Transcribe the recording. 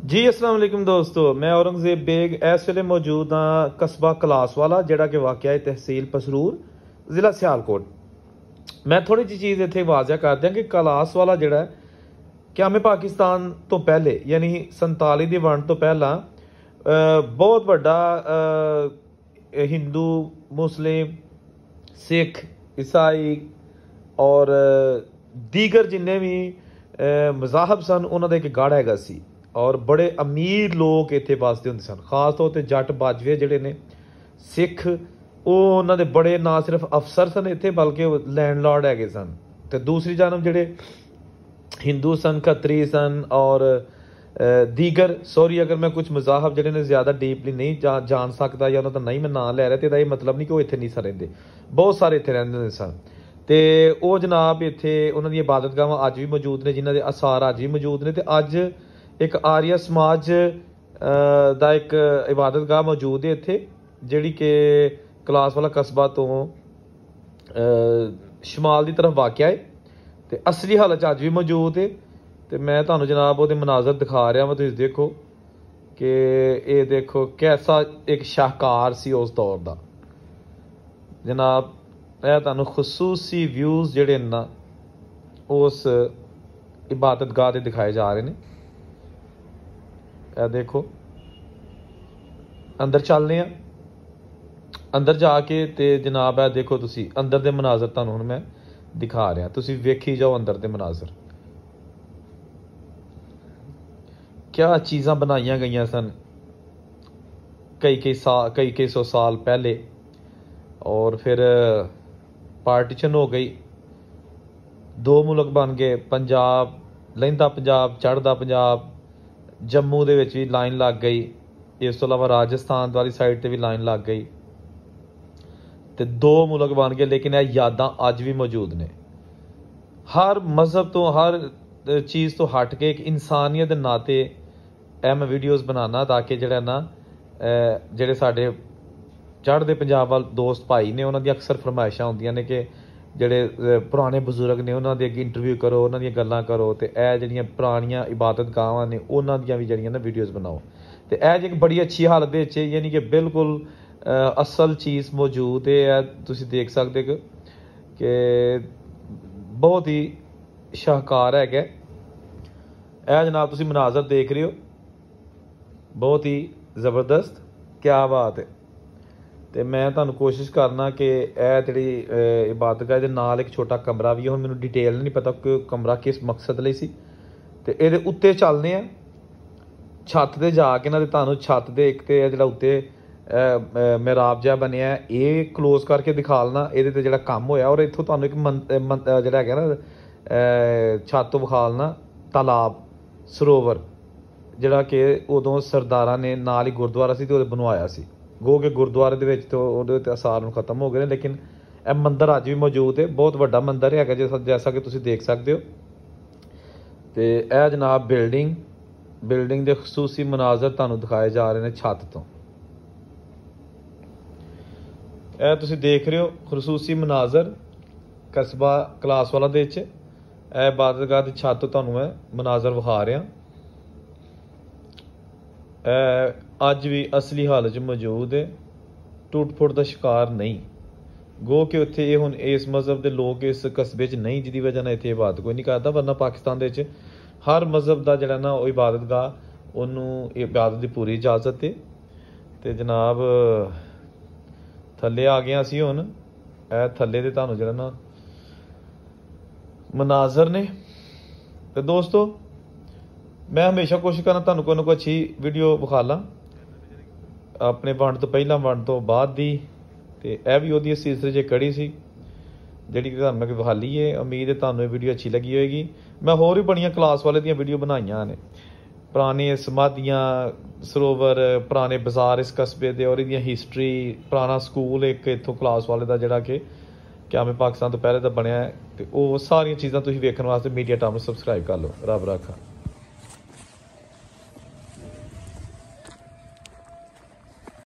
जी अस्सलाम वालेकुम दोस्तों, मैं औरंगजेब बेग इस वेले मौजूद हाँ कस्बा कलासवाला जिहड़ा कि वाक़या है तहसील पसरूर ज़िला सियालकोट। मैं थोड़ी जी चीज़ इत्थे वाज़ह कर दियां कि कलासवाला जिहड़ा है क़याम पाकिस्तान तो पहले यानी 47 दी वंड तो पहला बहुत वड्डा हिंदू मुस्लिम सिख ईसाई और दीगर जिन्ने भी मज़ाहब सन उन्होंने एक गढ़ हैगा सी और बड़े अमीर लोग इत्थे बसते होंदे सन। खास तौर पर जट बाजवे जिहड़े ने सिख उन्होंने बड़े ना सिर्फ अफसर सन इत्थे बल्कि लैंडलॉर्ड हैगे सन। तो दूसरी जानब जिहड़े हिंदू सन खत्री सन और दीगर सॉरी अगर मैं कुछ मज़ाहब जिहड़े ने ज़्यादा डीपली नहीं जान सकता या उन्होंने नहीं मैं नाम लै रहा तो यह मतलब नहीं कि वो इत्थे नहीं सन रहिंदे, बहुत सारे इत्थे रहिंदे होंदे सन। तो वो जनाब इत्थे उन्होंने इबादतगाहां अज भी मौजूद ने जिन्हों के आसार अज भी मौजूद ने। तो अज एक आर्य समाज का एक इबादतगाह मौजूद है इत्थे जिहड़ी कि कलासवाला कस्बा तो शमाल की तरफ वाक़या है। तो असली हालत अज भी मौजूद है। तो मैं तुहानूं जनाब वो मनाजर दिखा रहा वा, तुसीं देखो कि ये देखो कैसा एक शाहकार सी उस दौर का जनाब। यह तुहानूं खसूसी व्यूज़ जिहड़े ना उस इबादतगाह के दिखाए जा रहे हैं। यह देखो अंदर चलने अंदर जाके ते जनाब है देखो तुसी अंदर दे मनाजर तुहानूं हुण मैं दिखा रहा, तुसी वेखी जाओ अंदर दे मनाजर क्या चीज़ां बनाईयां गईयां सन कई सौ साल पहले। और फिर पार्टीशन हो गई, दो मुल्क बन गए, पंजाब लहिंदा पंजाब चढ़दा पंजाब, जम्मू दे विच भी लाइन लग गई, इस तो इलावा राजस्थान वाली साइड ते भी लाइन लग गई। तो दो मुल्क बन गए, लेकिन यह यादां अज भी मौजूद ने। हर मजहब तो हर चीज़ तो हट के एक इंसानियत के नाते मैं वीडियोज़ बनाना ताकि जिहड़ा ना जिहड़े साडे चढ़दे पंजाब वाल दोस्त भाई ने उन्होंने अक्सर फरमाइशां होंदियां ने कि जिहड़े पुराने बजुर्ग ने उन्होंने अगे इंटरव्यू करो, उन्होंने गल्लां करो। तो यह जिहड़ियां पुरानियां इबादतगाहां ने उन्होंने दियां भी जिहड़ियां ना वीडियोज़ बनाओ। तो यह एक बड़ी अच्छी हालत दे विच यानी कि बिल्कुल असल चीज़ मौजूद है। तुसीं देख सकदे कि बहुत ही शाहकार है। यह जनाब तुसीं मनाजर देख रहे हो, बहुत ही ज़बरदस्त, क्या बात है। तो मैं तुहानूं कोशिश करना कि यह जिहड़ी इबादतगाह दे नाल एक छोटा कमरा भी है, हुण मैनूं डिटेल नहीं पता कि कमरा किस मकसद लई सी। ते इहदे उत्ते चलने आ छत ते जाके ना तुहानूं छत दे एक ते जिहड़ा उत्ते मेहराब जिहा बनिया ये क्लोज करके दिखा लना इहदे ते जिहड़ा कम्म होया। और इत्थों तुहानूं एक जिहड़ा हैगा ना छत तो विखा लना तालाब सरोवर जिहड़ा कि उदों सरदारां ने नाल ही गुरुद्वारा सी ते ओहदे बनवाया सी। गो के गुरुद्वारे दे विच तो उहदे आसार हुण खत्म हो गए, लेकिन यह मंदिर अज भी मौजूद है। बहुत वड्डा मंदिर है जैसा कि तुसीं देख सकते हो। तो यह जनाब बिल्डिंग के खसूसी मनाजर तुहानूं दिखाए जा रहे हैं छत तो। यह तुसीं देख रहे हो खसूसी मनाजर कस्बा कलासवाला दे विच इबादतगाह की छत तो तुहानूं मैं मनाजर विखा रहा। अज भी असली हालत मौजूद है, टुट फुट का शिकार नहीं। गो कि उत्थे हुण इस मजहब के लोग इस कस्बे च नहीं, जिहदी वजह नाल इत्थे इबादत कोई नहीं करता। वरना पाकिस्तान दे विच हर मजहब का जिहड़ा ना इबादतगाह उन्होंने इबादत की पूरी इजाजत है। तो जनाब थल्ले आ गए असीं हुण, थल्ले दे तुहानूं जिहड़ा ना मनाजर ने। तो दोस्तों मैं हमेशा कोशिश करना तुहानूं कोई ना कोई अच्छी वीडियो विखा ला अपने वंड तो पहला वंड तो बाद दी। तो यह भी वो सिलसिले च कड़ी सी जिहड़ी तुहानूं मैं विखाली है। उम्मीद है तुहानूं ये वीडियो अच्छी लगी होएगी। मैं होर भी बड़ियां क्लास वाले दियां वीडियो बनाईयां ने, पुराने समाधियां सरोवर पुराने बाजार इस कस्बे दे और इहदियां हिस्टरी पुराना स्कूल एक इत्थों क्लास वाले का जिहड़ा कि क़याम पाकिस्तान तो पहले तो बनया है। तो वो सारियां चीज़ां तुसीं वेखण वास्ते मीडिया टाइम नूं सबसक्राइब कर लो। रब रखा।